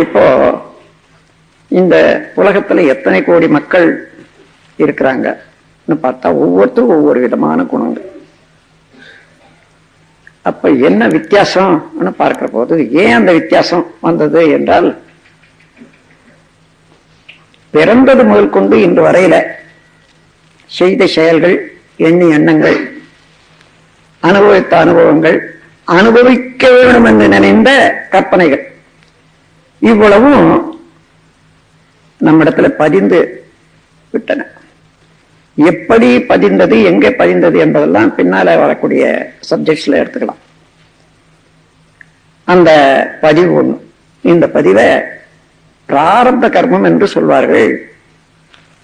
இப்போ இந்த உலகத்துல எத்தனை கோடி மக்கள் இருக்கிறாங்கன்னு பார்த்தா ஒவ்வொருத்தரும் ஒவ்வொரு விதமான குணங்கள். அப்ப என்ன வித்தியாசம்னு பார்க்கிற போது ஏன் அந்த வித்தியாசம் வந்தது என்றால், பிறந்தது முதல் கொண்டு இன்று வரையில செய்த செயல்கள், எண்ணி எண்ணங்கள், அனுபவித்த அனுபவங்கள், அனுபவிக்க வேண்டும் என்று நினைந்த கற்பனைகள், இவ்வளவும் நம்மிடத்துல பதிந்து விட்டன. எப்படி பதிந்தது, எங்கே பதிந்தது என்பதெல்லாம் பின்னால வரக்கூடிய சப்ஜெக்ட்ஸ்ல எடுத்துக்கலாம். அந்த பதிவு ஒண்ணு. இந்த பதிவை பிராரப்த கர்மம் என்று சொல்வார்கள்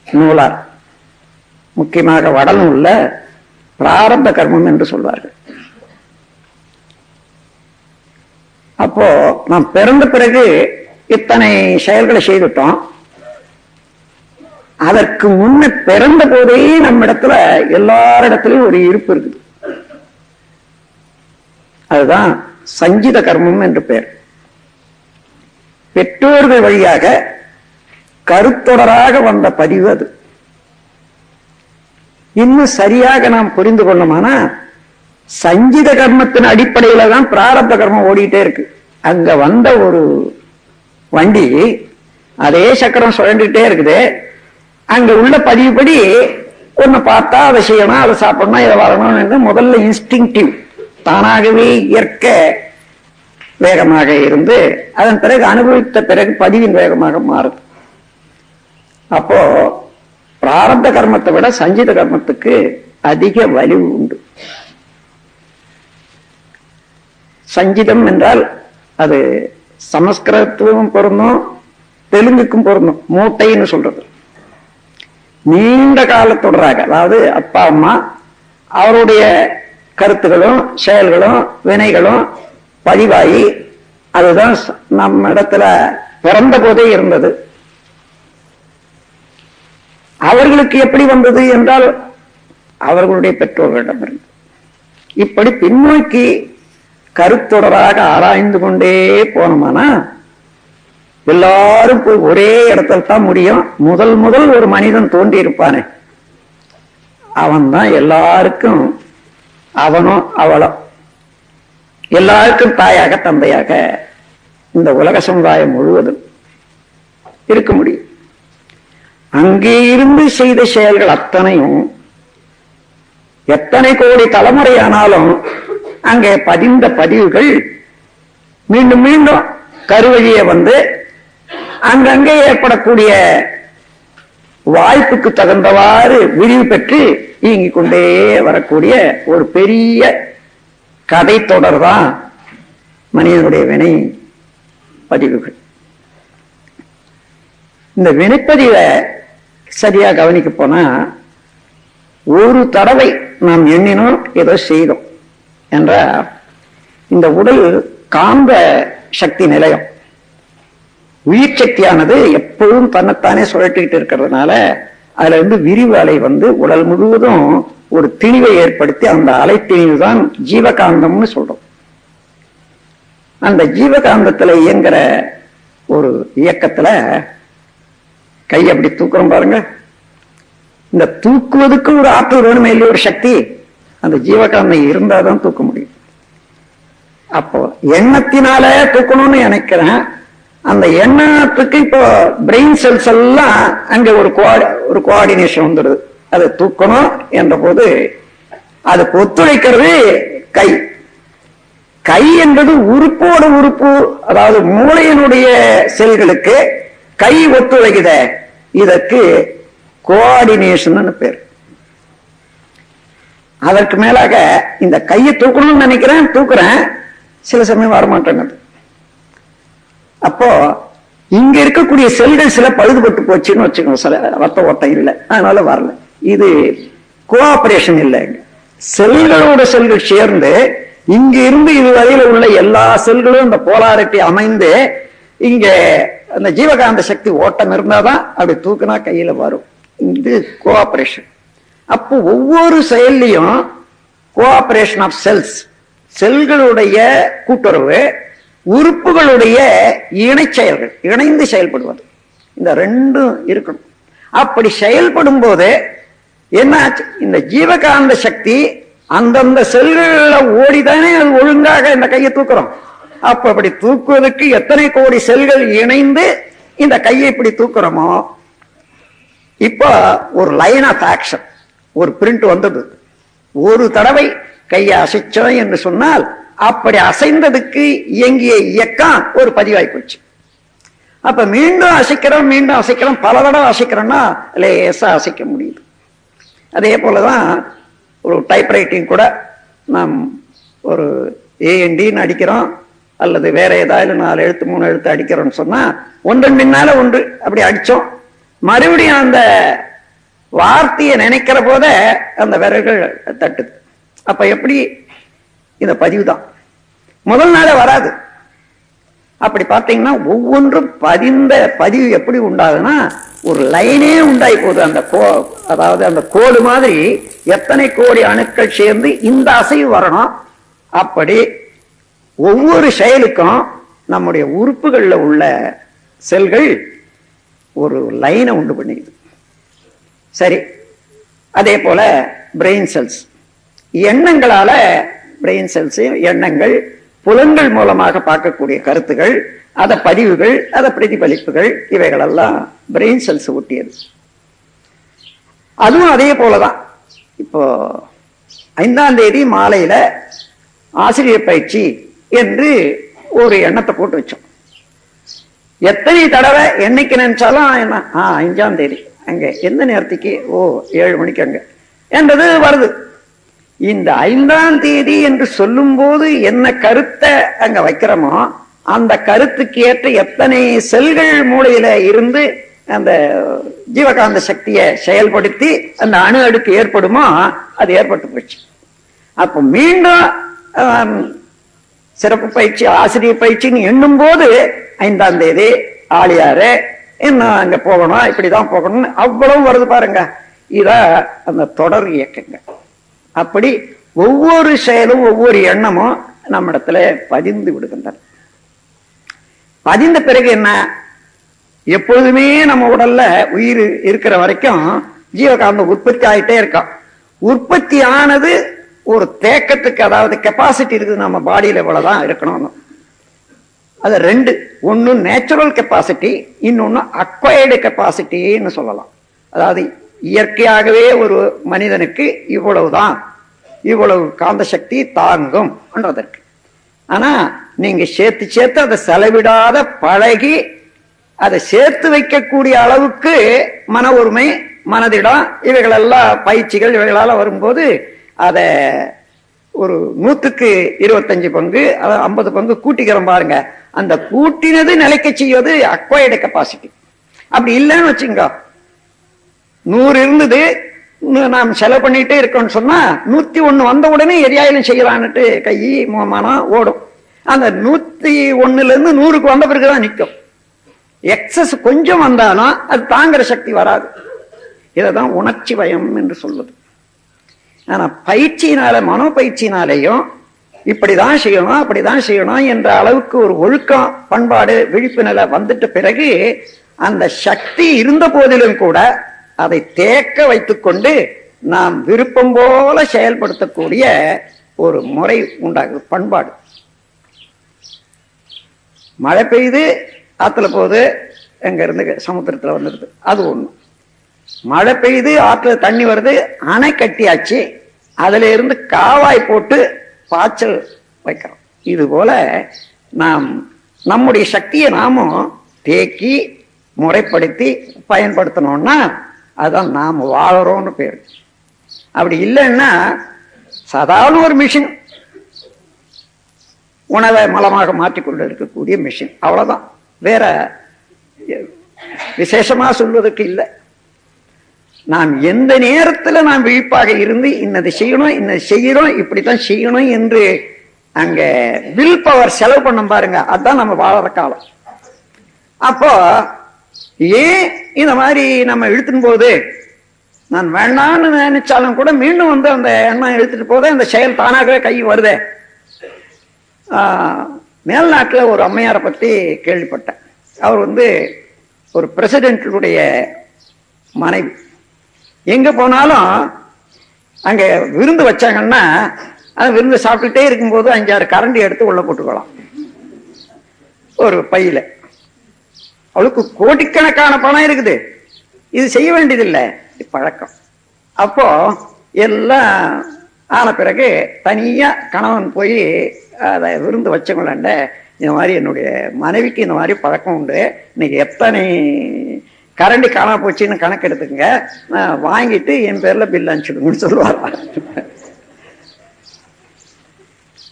நூலார். முக்கியமாக வடநூல்ல பிராரப்த கர்மம் என்று சொல்வார்கள். அப்போ நாம் பிறந்த பிறகு இத்தனை செயல்களை செய்துட்டோம். அதற்கு முன்ன பிறந்த போதே நம்ம இடத்துல எல்லாரிடத்திலையும் ஒரு இருப்பு இருக்குது. அதுதான் சஞ்சித கர்மம் என்று பெயர். பெற்றோர்கள் வழியாக கருத்தொடராக வந்த பதிவு அது. இன்னும் சரியாக நாம் புரிந்து கொள்ளோமானா, சஞ்சித கர்மத்தின் அடிப்படையில தான் பிராரப்த கர்மம் ஓடிட்டே இருக்கு. அங்க வந்த ஒரு வண்டி அதே சக்கரம் சுழண்டுகிட்டே இருக்குது. அங்க உள்ள பதிவுபடி ஒன்னு பார்த்தா அதை செய்யணும், அதை சாப்பிடணும், இதை வரணும் என்று முதல்ல இன்ஸ்டிங்டிவ் தானாகவே இயற்கை வேகமாக இருந்து அதன் பிறகு அனுபவித்த பிறகு பதிவின் வேகமாக மாறுது. அப்போ பிராரப்த கர்மத்தை விட சஞ்சித கர்மத்துக்கு அதிக வலிவு உண்டு. சஞ்சிதம் என்றால் அது சமஸ்கிருதத்துக்கும் பொருந்தும், தெலுங்குக்கும் பொருந்தும். மூட்டைன்னு சொல்றது நீண்ட காலத்தொடராக, அதாவது அப்பா அம்மா அவருடைய கருத்துகளும் செயல்களும் வினைகளும் பதிவாகி அதுதான் நம்ம இடத்துல பிறந்த போதே இருந்தது. அவர்களுக்கு எப்படி வந்தது என்றால் அவர்களுடைய பெற்றோர்களிடம் இருந்து. இப்படி பின்னோக்கி கருத்தொடராக ஆராய்ந்து கொண்டே போனோம்னா எல்லாரும் போய் ஒரே இடத்துல தான் முடியும். முதல் ஒரு மனிதன் தோன்றி இருப்பானே, அவன் தான் எல்லாருக்கும், அவனும் அவளும் எல்லாருக்கும் தாயாக தந்தையாக இந்த உலக சமுதாயம் முழுவதும் இருக்க முடியும். அங்கே இருந்து செய்த செயல்கள் அத்தனையும் எத்தனை கோடி தலைமுறையானாலும் அங்கே பதிந்த பதிவுகள் மீண்டும் மீண்டும் கருவழியே வந்து அங்கங்கே ஏற்படக்கூடிய வாய்ப்புக்கு தகுந்தவாறு விரிவு பெற்று இயங்கிக் கொண்டே வரக்கூடிய ஒரு பெரிய கதை தொடர் தான் மனிதனுடைய வினை பதிவுகள். இந்த வினைப்பதிவை சரியா கவனிக்க போனா, ஒரு தடவை நாம் எண்ணினோம் ஏதோ செய்தோம் என்ற இந்த உடல் காந்த சக்தி நிலையம், உயிர் சக்தியானது எப்பொழுதும் தன்னைத்தானே சுழட்டிக்கிட்டு இருக்கிறதுனால அதுல இருந்து விரிவு அலை வந்து உடல் முழுவதும் ஒரு திணிவை ஏற்படுத்தி, அந்த அலை திணிவு தான் ஜீவகாந்தம்னு சொல்றோம். அந்த ஜீவகாந்தத்துல இயங்குற ஒரு இயக்கத்துல கை அப்படி தூக்குறோம் பாருங்க. இந்த தூக்குவதுக்கு ஒரு ஆற்றல் வேணுமே இல்லையா, ஒரு சக்தி. அந்த ஜீவகாந்தம் இருந்தாதான் தூக்க முடியும். அப்போ எண்ணத்தினால தூக்கணும்னு நினைக்கிறேன். அந்த எண்ணத்துக்கு இப்போ பிரெயின் செல்ஸ் எல்லாம் அங்க ஒரு கோஆர்டினேஷன் வந்துடுது. அதை தூக்கணும் என்ற போது அதுக்கு ஒத்துழைக்கிறது கை. கை என்பது உறுப்போட உறுப்பு, அதாவது மூளையினுடைய செல்களுக்கு கை ஒத்துழைக்குத. இதற்கு கோஆர்டினேஷன் பேர். அதற்கு மேலாக இந்த கையை தூக்கணும்னு நினைக்கிறேன், தூக்குறேன், சில சமயம் வரமாட்டேங்குது. அப்போ இங்க இருக்கக்கூடிய செல்கள் சில பழுதுபட்டு போச்சுன்னு வச்சுக்கோங்க, சில ரத்த ஓட்டம் இல்லை, அதனால வரல. இது கோஆபரேஷன் இல்லை. செல்களோட செல்கள் சேர்ந்து இங்க இருந்து இதுவரையில உள்ள எல்லா செல்களும் இந்த போலாரிட்டி அமைந்து இங்க அந்த ஜீவகாந்த சக்தி ஓட்டம் இருந்தாதான் அப்படி தூக்குனா கையில வரும். இது கோஆபரேஷன். அப்போ ஒவ்வொரு செயல்லையும் கோஆபரேஷன் ஆஃப் செல்ஸ், செல்களுடைய கூட்டுறவு உறுப்புகளுடைய இணை செயல்கள், இணைந்து செயல்படுவது, இந்த ரெண்டும் இருக்கணும். அப்படி செயல்படும் போது என்ன ஆச்சு, இந்த ஜீவகாந்த சக்தி அந்தந்த செல்கள்ல ஓடிதானே அது ஒழுங்காக இந்த கையை தூக்குறோம். அப்ப அப்படி தூக்குவதற்கு எத்தனை கோடி செல்கள் இணைந்து இந்த கையை இப்படி தூக்குறோமோ, இப்போ ஒரு லைன் ஆஃப் ஆக்ஷன், ஒரு பிரிண்ட் வந்தது. ஒரு தடவை கையை அசைச்சோம் என்று சொன்னால் அப்படி அசைந்ததுக்கு இயங்கிய இயக்கம் ஒரு பதிவாய் போச்சு. அப்ப மீண்டும் அசைக்கிறோம், மீண்டும் அசைக்கிறோம், பல தடவை அசைக்கிறோம்னா லேசா அசைக்க முடியுது. அதே போலதான் ஒரு டைப்ரைட்டிங் கூட நாம் ஒரு ஏஎன்டின்னு அடிக்கிறோம் அல்லது வேற ஏதாவது 4 எழுத்து 3 எழுத்து அடிக்கிறோம்னு சொன்னா ஒன்றன் பின்னால ஒன்று அப்படி அடிச்சோம், மறுபடியும் அந்த வார்த்தையை நினைக்கிற போத அந்த விரல்கள் தட்டுது. அப்ப எப்படி இந்த பதிவு தான் முதல் நாளே வராது. அப்படி பார்த்தீங்கன்னா ஒவ்வொன்றும் பதிவு எப்படி உண்டாகுதுன்னா ஒரு லைனே உண்டாகி போகுது. அந்த அதாவது அந்த கோடு மாதிரி எத்தனை கோடி அணுக்கள் சேர்ந்து இந்த அசைவு வரணும். அப்படி ஒவ்வொரு செயலுக்கும் நம்முடைய உறுப்புகள்ல உள்ள செல்கள் ஒரு லைனை உண்டு பண்ணிடுது. சரி, அதே போல பிரெயின் செல்ஸ், எண்ணங்களால பிரெயின் செல்ஸ், எண்ணங்கள், புலன்கள் மூலமாக பார்க்கக்கூடிய கருத்துகள், அத பதிவுகள், அத பிரதிபலிப்புகள், இவைகளெல்லாம் பிரெயின் செல்ஸ் ஒட்டியது. அதுவும் அதே போலதான். இப்போ 5ஆம் தேதி மாலையில ஆசிரியர் பயிற்சி என்று ஒரு எண்ணத்தை போட்டு வச்சோம். எத்தனை தடவை என்னைக்கு நினைச்சாலும் என்ன 5ஆம் தேதி அங்க எந்த நேரத்துக்கு 7 மணிக்கு அங்க என்றது வருது. இந்த 5ஆம் தேதி என்று சொல்லும் போது என்ன கருத்தை அங்க வைக்கிறோமோ அந்த கருத்துக்கு ஏற்ற எத்தனை செல்கள் மூளையில இருந்து அந்த ஜீவகாந்த சக்தியை செயல்படுத்தி அந்த அணு அடுக்கு ஏற்படுமோ அது ஏற்பட்டு போச்சு. அப்ப மீண்டும் சிறப்பு பயிற்சி, ஆசிரியர் பயிற்சின்னு எண்ணும் போது 5ஆம் தேதி ஆளியாரு இன்னும் அங்க போகணும், இப்படிதான் போகணும்னு அவ்வளவு வருது பாருங்க. இத அந்த தொடர் இயக்கங்க. அப்படி ஒவ்வொரு செயலும் ஒவ்வொரு எண்ணமும் நம்மிடத்துல பதிந்து விடுகின்றன. பதிந்த பிறகு என்ன, எப்பொழுதுமே நம்ம உடல்ல உயிர் இருக்கிற வரைக்கும் ஜீவகாந்தம் உற்பத்தி ஆகிட்டே இருக்கும். உற்பத்தி ஆனது ஒரு தேக்கத்துக்கு, அதாவது கெப்பாசிட்டி இருக்குது நம்ம பாடியில இவ்வளவுதான் இருக்கணும். அது 2, ஒன்னு நேச்சுரல் கெப்பாசிட்டி, இன்னொன்னு அக்வயர்டு கெப்பாசிட்டின்னு சொல்லலாம். அதாவது இயற்கையாகவே ஒரு மனிதனுக்கு இவ்வளவுதான், இவ்வளவு காந்த சக்தி தாங்கும் என்றதற்கு. ஆனா நீங்க சேர்த்து சேர்த்து அதை செலவிடாத பழகி அதை சேர்த்து வைக்கக்கூடிய அளவுக்கு மன ஒருமை, மனதிடம், இவைகளெல்லாம் பயிற்சிகள் இவைகளால வரும்போது அதை ஒரு 100க்கு 25 பங்கு 50 பங்கு கூட்டிக்கிறோம் பாருங்க. அந்த கூட்டினது நிலைக்க செய்வது அக்வயர்டு கெப்பாசிட்டி. அப்படி இல்லைன்னு வச்சுங்க, 100 இருந்தது நாம் செலவு பண்ணிட்டே இருக்கோம்னு சொன்னா 101 வந்த உடனே எரியாயிலும் செய்யலான்னுட்டு கை மனம் ஓடும். அந்த 101ல இருந்து 100க்கு வந்த பிறகுதான் நிற்கும். எக்ஸஸ் கொஞ்சம் வந்தாலும் அது தாங்குற சக்தி வராது. இதைதான் உணர்ச்சி பயம் என்று சொல்வது. ஆனா பயிற்சியினால, மனோ பயிற்சியினாலேயும் இப்படிதான் செய்யணும் அப்படிதான் செய்யணும் என்ற அளவுக்கு ஒரு ஒழுக்கம், பண்பாடு, விழிப்பு நிலை வந்துட்ட பிறகு அந்த சக்தி இருந்த போதிலும் கூட அதை தேக்க வைத்துக் கொண்டு நாம் விருப்பம் போல செயல்படுத்தக்கூடிய ஒரு முறை உண்டாகுது, பண்பாடு. மழை பெய்யுது, ஆத்துல போகுது, எங்க இருந்து சமுத்திரத்துல வந்துடுது, அது ஒண்ணு. மழை பெய்யுது, ஆற்றுல தண்ணி வருது, அணை கட்டியாச்சு, அதுல இருந்து காவாய் போட்டு பாய்ச்சல் வைக்கிறோம். இது போல நாம் நம்முடைய சக்தியை நாமும் தேக்கி முறைப்படுத்தி பயன்படுத்தணும்னா அதுதான் நாம் வாழறோம்னு பேரு. அப்படி இல்லைன்னா சாதாரண ஒரு மிஷின், உணவை மலமாக மாற்றிக்கொண்டு இருக்கக்கூடிய மிஷின், அவ்வளவுதான். வேற விசேஷமா சொல்வதற்கு இல்லை. நாம் எந்த நேரத்துல நாம் விழிப்பாக இருந்து இன்னது செய்யணும், இன்னது செய்யறோம், இப்படித்தான் செய்யணும் என்று அங்க வில் பவர் செலவு பண்ண பாருங்க, அதுதான் நம்ம வாழற காலம். அப்போ ஏன் இந்த மாதிரி நம்ம இழுத்துன்னு போகுது, நான் வேண்டான்னு நினைச்சாலும் கூட மீண்டும் வந்து அந்த எண்ணம் இழுத்துட்டு போதே அந்த செயல் தானாகவே கை வருதே. மேல்நாட்டில் ஒரு அம்மையாரை பற்றி கேள்விப்பட்டேன். அவர் ஒரு பிரசிடென்ட்டுடைய மனைவி. எங்க போனாலும் அங்க விருந்து வச்சாங்கன்னா அது விருந்து சாப்பிட்டுட்டே இருக்கும்போது 5-6 கரண்டி எடுத்து உள்ள போட்டுக்கலாம் ஒரு பையில. அவளுக்கு கோடிக்கணக்கான பணம் இருக்குது. இது செய்ய வேண்டியதில்லை, பழக்கம். அப்போ எல்லாம் ஆன பிறகு தனியா கணவன் போய் அதை விருந்து வச்சவங்களாண்ட, இந்த மாதிரி என்னுடைய மனைவிக்கு இந்த மாதிரி பழக்கம் உண்டு, இன்னைக்கு எத்தனை கரண்டி காணாம போச்சுன்னு கணக்கு எடுத்துங்க, வாங்கிட்டு என் பேர்ல பில் அனுப்பிச்சுடுங்கன்னு சொல்லுவார்.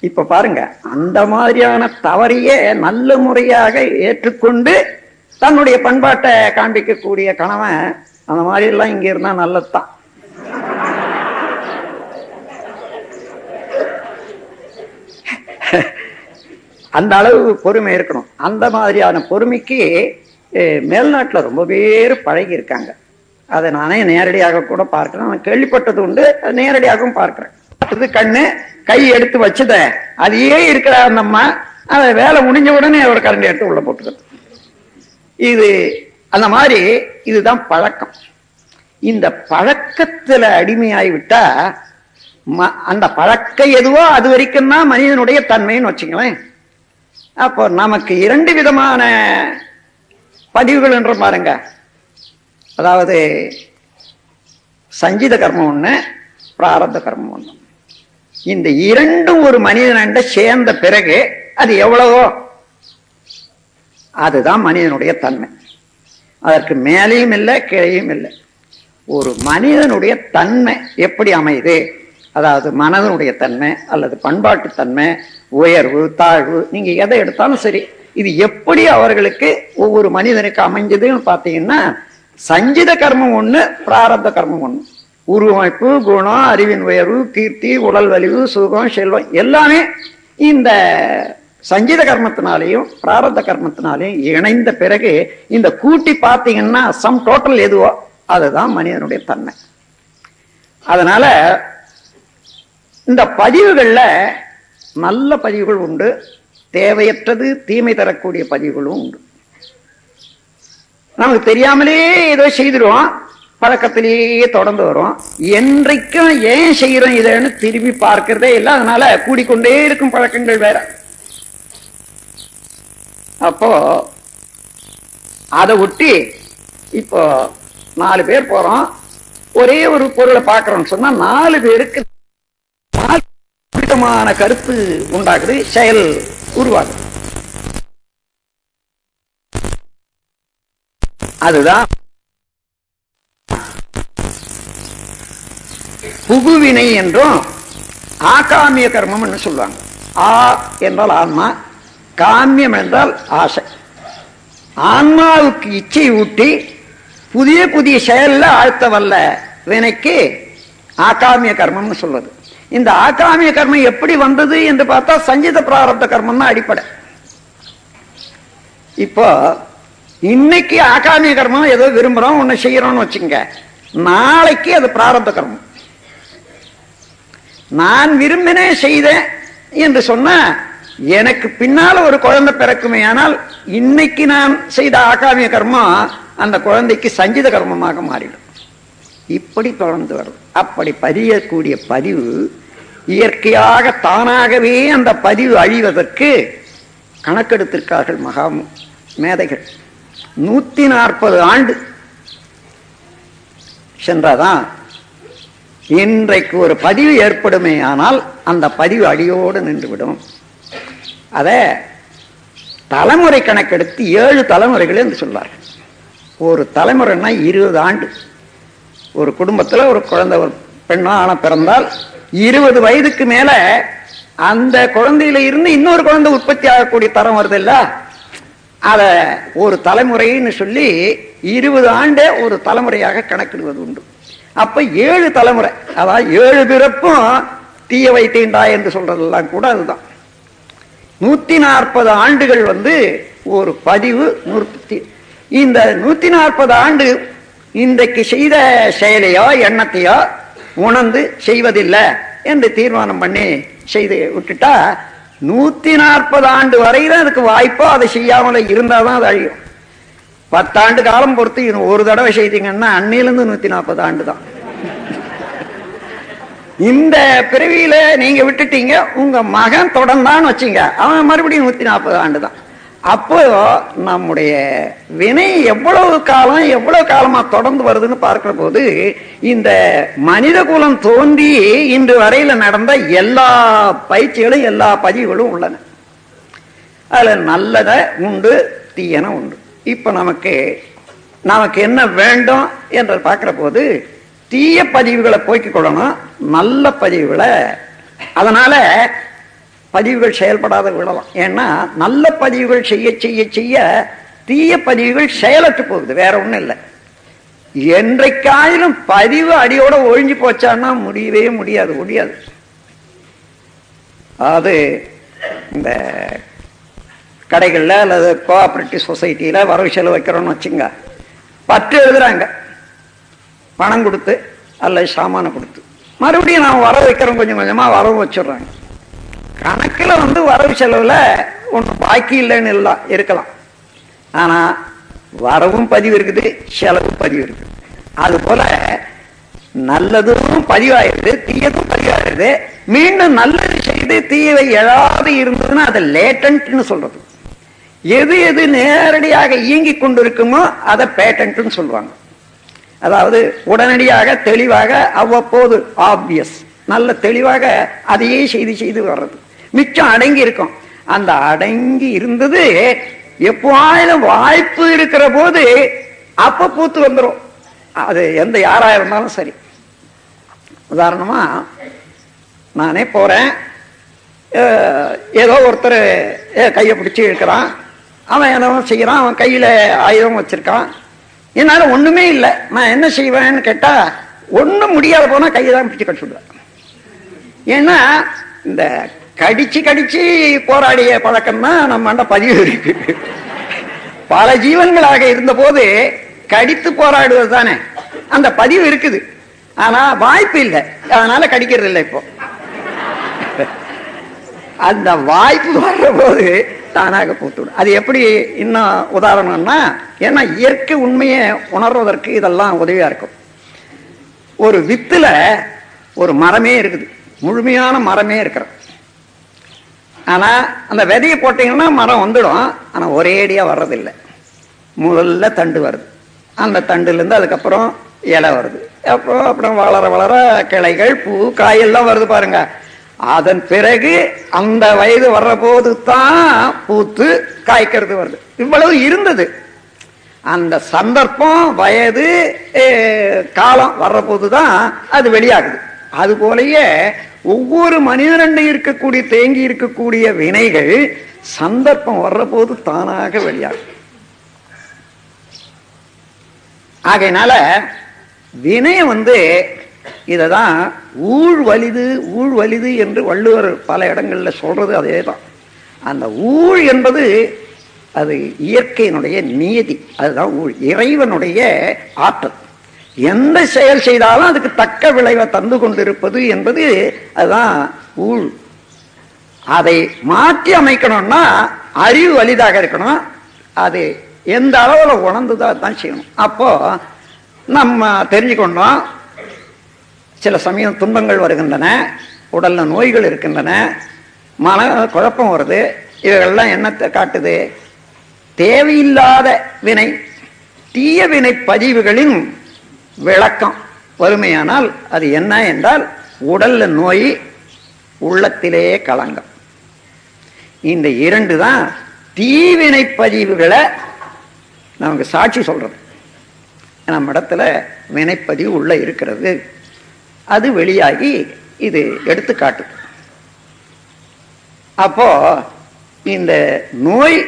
இப்ப பாருங்க, அந்த மாதிரியான தவறையே நல்ல முறையாக ஏற்றுக்கொண்டு தன்னுடைய பண்பாட்டை காண்பிக்கக்கூடிய கணவன் அந்த மாதிரி எல்லாம் இங்க இருந்தா நல்லதுதான். அந்த அளவு பொறுமை இருக்கணும். அந்த மாதிரியான பொறுமைக்கு மேல்நாட்டுல ரொம்ப பேர் பழகி இருக்காங்க. அதை நானே நேரடியாக கூட பார்க்கிறேன், நான் கேள்விப்பட்டது உண்டு, நேரடியாகவும் பார்க்கிறேன். கண்ணு கை எடுத்து வச்சத அதையே இருக்கிற அந்த அம்மா அதை வேலை முடிஞ்ச உடனே ஒரு கரண்டி எடுத்து உள்ள போட்டுக்கிறது. இது அந்த மாதிரி இதுதான் பழக்கம். இந்த பழக்கத்துல அடிமையாகி விட்டா அந்த பழக்கம் எதுவோ அது வரைக்கும் தான் மனிதனுடைய தன்மைன்னு வச்சுங்களேன். அப்போ நமக்கு 2 விதமான பதிவுகள் என்ற பாருங்க. அதாவது சஞ்சித கர்மம் ஒண்ணு, பிராரப்த கர்மம் ஒண்ணு. இந்த 2ம் ஒரு மனிதன் சேர்ந்த பிறகு அது எவ்வளவோ அதுதான் மனிதனுடைய தன்மை. அதற்கு மேலேயும் இல்லை கீழையும் இல்லை. ஒரு மனிதனுடைய தன்மை எப்படி அமையுது, அதாவது மனதனுடைய தன்மை அல்லது பண்பாட்டு தன்மை, உயர்வு தாழ்வு, நீங்க எதை எடுத்தாலும் சரி, இது எப்படி அவர்களுக்கு ஒவ்வொரு மனிதனுக்கு அமைஞ்சதுன்னு பார்த்தீங்கன்னா, சஞ்சித கர்மம் ஒண்ணு, பிராரப்த கர்மம் ஒண்ணு. உருவமைப்பு, குணம், அறிவின் உயர்வு, கீர்த்தி, உடல் வலிவு, சுகம், செல்வம் எல்லாமே இந்த சஞ்சித கர்மத்தினாலையும் பிராரப்த கர்மத்தினாலையும் இணைந்த பிறகு இந்த கூட்டி பார்த்தீங்கன்னா சம் டோட்டல் எதுவோ அதுதான் மனிதனுடைய தன்மை. அதனால இந்த பதிவுகள்ல நல்ல பதிவுகள் உண்டு, தேவையற்றது தீமை தரக்கூடிய பதிவுகளும் உண்டு. நமக்கு தெரியாமலே ஏதோ செய்திருவோம், பழக்கத்திலேயே தொடர்ந்து வரும். என்றைக்கும் ஏன் செய்யறோம் இதன்னு திரும்பி பார்க்கிறதே இல்லை. அதனால கூடிக்கொண்டே இருக்கும் பழக்கங்கள் வேற. அப்போ அதை ஒட்டி இப்போ 4 பேர் போறோம், ஒரே ஒரு பொருளை பார்க்கிறோம்னு சொன்னா 4 பேருக்கு விதமான கருத்து உண்டாகுது, செயல் உருவாகுது. அதுதான் புகுவினை என்றும் ஆகாமிய கர்மம் என்று சொல்லுவாங்க. ஆ என்றால் ஆன்மா, காமியம் என்றால் ஆசை. ஆன்மாவுக்கு இச்சை ஊட்டி புதிய புதிய செயல்ல ஆழ்த்த வல்ல வினைக்கு ஆகாமிய கர்மம்னு சொல்வது. இந்த ஆகாமிய கர்மம் எப்படி வந்தது என்று பார்த்தா சஞ்சித பிராரப்த கர்மம் தான் அடிப்படை. இப்போ இன்னைக்கு ஆகாமிய கர்மம் ஏதோ விரும்புறோம், ஒண்ணு செய்யறோம்னு வச்சுங்க, நாளைக்கு அது பிராரப்த கர்மம். நான் விரும்பினே செய்தேன் என்று சொன்ன எனக்கு பின்னால ஒரு குழந்தை பிறக்குமே, ஆனால் இன்னைக்கு நான் செய்த ஆகாமிய கர்மம் அந்த குழந்தைக்கு சஞ்சித கர்மமாக மாறிடும். இப்படி தொடர்ந்து வரும். அப்படி பதியக்கூடிய பதிவு இயற்கையாக தானாகவே அந்த பதிவு அழிவதற்கு கணக்கெடுத்திருக்கார்கள் மகா மேதைகள். 140 ஆண்டு சென்றாதான் இன்றைக்கு ஒரு பதிவு ஏற்படுமே, ஆனால் அந்த பதிவு அடியோடு நின்றுவிடும். அத தலைமுறை கணக்கெடுத்து 7 தலைமுறைகள் என்று சொல்வார்கள். ஒரு தலைமுறைன்னா 20 ஆண்டு. ஒரு குடும்பத்துல ஒரு குழந்தை, ஒரு பெண்ணோ ஆன பிறந்தால் 20 வயதுக்கு மேல அந்த குழந்தையில இருந்து இன்னொரு குழந்தை உற்பத்தி ஆகக்கூடிய தரம் வருது இல்ல, அத ஒரு தலைமுறைன்னு சொல்லி 20 ஆண்டே ஒரு தலைமுறையாக கணக்கிடுவது உண்டு. அப்ப 7 தலைமுறை, அதாவது 7 பிறப்பும் தீய வைத்தீண்டா என்று சொல்றதெல்லாம் கூட அதுதான். 140 ஆண்டுகள் ஒரு பதிவு. இந்த 140 ஆண்டு இன்றைக்கு செய்த செயலையோ எண்ணத்தையோ உணர்ந்து செய்வதில்லை என்று தீர்மானம் பண்ணி செய்து விட்டுட்டா 140 ஆண்டு வரையில அதுக்கு வாய்ப்போ அதை செய்யாமல இருந்தாதான் அது அழியும். 10 ஆண்டு காலம் பொறுத்து ஒரு தடவை செய்தீங்கன்னா அன்னையிலிருந்து 140 ஆண்டு தான். இந்த பிறவியில நீங்க விட்டுட்டீங்க, உங்க மகன் தொடர்ந்தான்னு வச்சீங்க, அவன் மறுபடியும் 140 ஆண்டு தான். அப்போ நம்முடைய வினை எவ்வளவு காலமா தொடர்ந்து வருதுன்னு பார்க்கிற போது இந்த மனித குலம் தோன்றி இன்று வரையில நடந்த எல்லா பயிற்சிகளும் எல்லா பதிவுகளும் உள்ளன. அதுல நல்லத உண்டு, தீயன உண்டு. இப்ப நமக்கு என்ன வேண்டும் என்று பார்க்கிற போது தீய பதிவுகளை போக்கிக் கொள்ளணும், நல்ல பதிவுகளை. அதனால பதிவுகள் செயல்படாத விடலாம். ஏன்னா நல்ல பதிவுகள் செய்ய செய்ய செய்ய தீய பதிவுகள் செயலற்று போகுது, வேற ஒண்ணும் இல்லை. என்றைக்காயிலும் பதிவு அடியோட ஒழிஞ்சு போச்சான்னா முடியவே முடியாது. அது இந்த கடைகள்ல அல்லது கோஆபரேட்டிவ் சொசைட்டியில வரவு செலவு வைக்கிறோம்னு வச்சுங்க, 10 எழுதுறாங்க பணம் கொடுத்து அல்லது சாமான கொடுத்து, மறுபடியும் நான் வரவு வைக்கிறோம், கொஞ்சம் கொஞ்சமா வரவு வச்சிடுறாங்க. கணக்குல வரவு செலவுல ஒன்றும் பாக்கி இல்லைன்னு இருக்கலாம், ஆனா வரவும் பதிவு இருக்குது, செலவும் பதிவு இருக்குது. அது போல நல்லதும் பதிவாயிருது, தீயதும் பதிவாயிருது. மீண்டும் நல்லது செய்து தீயவை எழாது இருந்ததுன்னா அதை லேட்டன்ட்னு சொல்றது. எது எது நேரடியாக இயங்கி கொண்டிருக்குமோ அதை பேட்டன்ட்னு சொல்லுவாங்க. அதாவது உடனடியாக தெளிவாக அவ்வப்போது ஆப்வியஸ் நல்ல தெளிவாக அதையே செய்து வர்றது. மிச்சம் அடங்கி இருக்கும். அந்த அடங்கி இருந்தது எப்போதும் வாய்ப்பு இருக்கிற போது அப்ப பூத்து வந்துடும். அது யாரா இருந்தாலும் சரி. உதாரணமா நானே போறேன், ஏதோ ஒருத்தர் கையை பிடிச்சி இருக்கிறான், அவன் என்னவோ செய்யறான், அவன் கையில ஆயுதம் வச்சிருக்கான், என்னால ஒண்ணுமே இல்லை, நான் என்ன செய்வேன்னு கேட்டா ஒண்ணும் முடியாத போனா கையை தான் பிடிச்சு கடிச்சுடுவேன். ஏன்னா இந்த கடிச்சு போராடிய பழக்கம் தான் நம்ம பதிவு இருக்கு. பல ஜீவன்களாக இருந்த போது கடித்து போராடுவது தானே அந்த பதிவு இருக்குது. ஆனா வாய்ப்பு இல்லை, அதனால கடிக்கிறது இல்லை. இப்போ அந்த வாய்ப்பு வர்ற போது தானாக பூத்துடும். அது எப்படி இன்னும் உதாரணம்னா, ஏன்னா இயற்கை உண்மையை உணர்வதற்கு இதெல்லாம் உதவியா இருக்கும். ஒரு வித்துல ஒரு மரமே இருக்குது, முழுமையான மரமே இருக்கிறது. ஆனா அந்த விதையை போட்டீங்கன்னா மரம் வந்துடும், ஆனா ஒரேடியா வர்றதில்லை. முதல்ல தண்டு வருது, அந்த தண்டுல இருந்து அதுக்கப்புறம் இலை வருது, அப்புறம் வளர வளர கிளைகள் பூ காயெல்லாம் வருது பாருங்க. அதன் பிறகு அந்த வயது வர்ற போது தான் பூத்து காய்க்கிறது வருது. இவ்வளவு இருந்தது. அந்த சந்தர்ப்பம் வயது காலம் வர்ற போதுதான் அது வெளியாகுது. அது போலயே ஒவ்வொரு மனிதனண்டு இருக்கக்கூடிய தேங்கி இருக்கக்கூடிய வினைகள் சந்தர்ப்பம் வர்ற போது தானாக வெளியாகும். ஆகையினால வினயம் இததான் ஊழ் வலிது என்று வள்ளுவர் பல இடங்கள்ல சொல்றது அதேதான். அந்த ஊழ் என்பது அது இயற்கையினுடைய நியதி, அதுதான் ஊழ், இறைவனுடைய ஆற்றல். எந்த செயல் செய்தாலும் அதுக்கு தக்க விளைவை தந்து கொண்டிருப்பது என்பது அதுதான் ஊழ். அதை மாற்றி அமைக்கணும்னா அறிவு வலிதாக இருக்கணும், அது எந்த அளவுல உணர்ந்துதான் செய்யணும். அப்போ நம்ம தெரிஞ்சுக்கொண்டோம், சில சமயம் துன்பங்கள் வருகின்றன, உடல்ல நோய்கள் இருக்கின்றன, மன குழப்பம் வருது. இவைகள்லாம் என்னத்தை காட்டுது? தேவையில்லாத வினை, தீய வினை பதிவுகளின் விளக்கம் வறுமையானால் அது என்ன என்றால் உடல்ல நோய், உள்ளத்திலே களங்கம். இந்த இரண்டு தான் தீவினை பதிவுகளை நமக்கு சாட்சி சொல்றது. நம்ம இடத்துல வினைப்பதிவு உள்ள இருக்கிறது, அது வெளியாகி இது எடுத்துக்காட்டு. அப்போ இந்த நோய்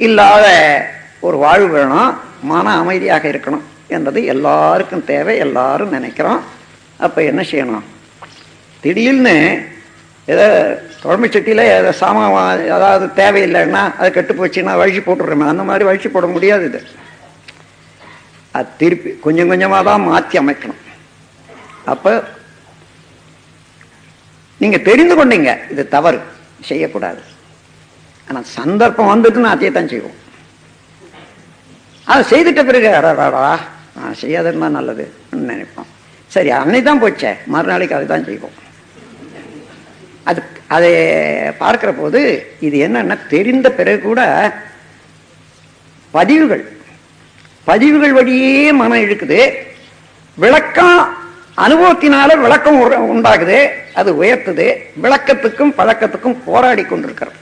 இல்லாத ஒரு வாழ்வு வேணும், மன அமைதியாக இருக்கணும் என்றது எல்லாருக்கும் தேவை, எல்லாரும் நினைக்கிறோம். அப்ப என்ன செய்யணும்? திடீர்னு ஏதோ குழம்பு சட்டியில சாமான் அதாவது தேவையில்லைன்னா அதை கெட்டு போச்சுன்னா வழிச்சு போட்டுடுறோமே, அந்த மாதிரி வழிச்சு போட முடியாது. இது அது திருப்பி கொஞ்சம் கொஞ்சமா தான் மாற்றி அமைக்கணும். அப்ப நீங்க தெரிந்து கொண்டீங்க இது தவறு, செய்யக்கூடாது. ஆனா சந்தர்ப்பம் வந்துட்டு அதையத்தான் செய்வோம். அதை செய்துட்ட பிறகு அடாடா செய்யாதுன்னா நல்லதுன்னு நினைப்போம். சரி அன்னைதான் போச்சே, மறுநாளைக்கு அதை தான் செய்வோம். அதை பார்க்கிற போது இது என்னன்னா, தெரிந்த பிறகு கூட பதிவுகள் வழியே மனம் இழுக்குது. விளக்கம் அனுபவத்தினால விளக்கம் உண்டாகுது, அது உயர்த்துது. விளக்கத்துக்கும் பழக்கத்துக்கும் போராடி கொண்டிருக்கிறது.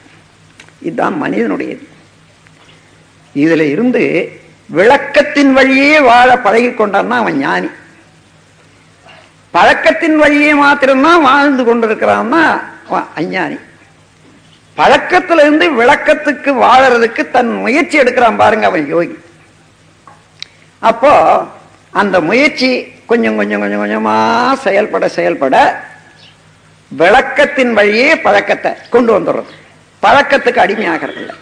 இதுதான் மனிதனுடையது. இதுல இருந்து விளக்கத்தின் வழியே வாழ பழகி கொண்டான்னா அவன் ஞானி. பழக்கத்தின் வழியே மாத்திரம்தான் வாழ்ந்து கொண்டிருக்கிறான்னா அஞ்ஞானி. பழக்கத்துல இருந்து விளக்கத்துக்கு வாழறதுக்கு தன் முயற்சி எடுக்கிறான் பாருங்க, அவன் யோகி. அப்போ அந்த முயற்சி கொஞ்சம் கொஞ்சம் கொஞ்சம் கொஞ்சமா செயல்பட விளக்கத்தின் வழியே பழக்கத்தை கொண்டு வந்துடுறது. பழக்கத்துக்கு அடிமையாகிறது இல்லை.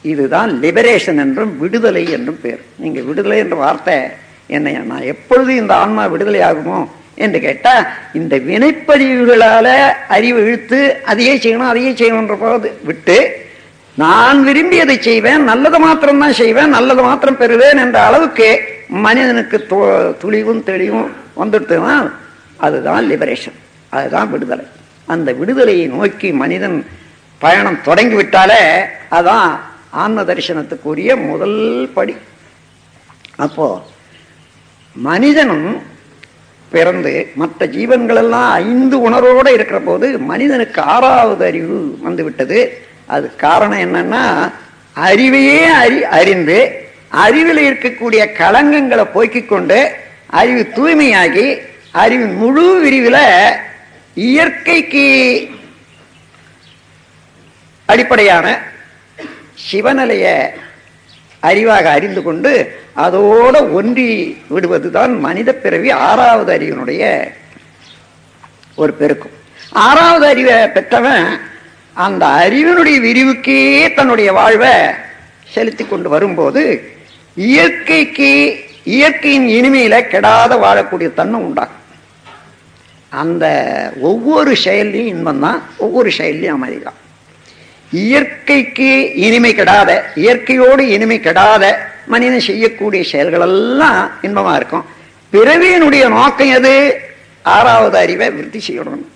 இதுதான் லிபரேஷன் என்றும் விடுதலை என்றும் பேர். நீங்க விடுதலை என்ற வார்த்தை என்ன, நான் எப்பொழுது இந்த ஆன்மா விடுதலை ஆகுமோ என்று கேட்டா, இந்த வினைப்பதிவுகளால அறிவு இழுத்து அதையே செய்யணும்ன்ற போது விட்டு, நான் விரும்பியதை செய்வேன், நல்லது மாத்திரம் தான் செய்வேன், நல்லது மாத்திரம் பெறுவேன் என்ற அளவுக்கு மனிதனுக்கு துளிவும் தெளிவும் வந்துடுதுன்னா அதுதான் லிபரேஷன், அதுதான் விடுதலை. அந்த விடுதலையை நோக்கி மனிதன் பயணம் தொடங்கிவிட்டாலே அதான் ஆன்ம தரிசனத்துக்குரிய முதல் படி. அப்போ மனிதனும் பிறந்து மற்ற ஜீவன்கள் எல்லாம் 5 உணர்வோடு இருக்கிற போது மனிதனுக்கு 6வது அறிவு வந்து விட்டது. அது காரணம் என்னன்னா, அறிவையே அறிந்து அறிவில் இருக்கக்கூடிய களங்கங்களை போக்கிக் கொண்டு அறிவு தூய்மையாகி அறிவின் முழு விரிவில் இயற்கைக்கு அடிப்படையான சிவநிலைய அறிவாக அறிந்து கொண்டு அதோட ஒன்றி விடுவதுதான் மனித பிறவி 6வது அறிவினுடைய ஒரு பெருக்கம். 6வது அறிவை பெற்றவன் அந்த அறிவினுடைய விரிவுக்கே தன்னுடைய வாழ்வை செலுத்தி கொண்டு வரும்போது இயற்கையின் இனிமையில கெடாத வாழக்கூடிய தன்மை உண்டாகும். அந்த ஒவ்வொரு செயலையும் இன்பம் தான், ஒவ்வொரு செயலையும் அமைதிதான். இயற்கைக்கு இனிமை கெடாத, இயற்கையோடு இனிமை கெடாத மனிதன் செய்யக்கூடிய செயல்கள் எல்லாம் இன்பமா இருக்கும். பிறவியினுடைய நோக்கம் எது? 6வது அறிவை விருத்தி செய்யணும்.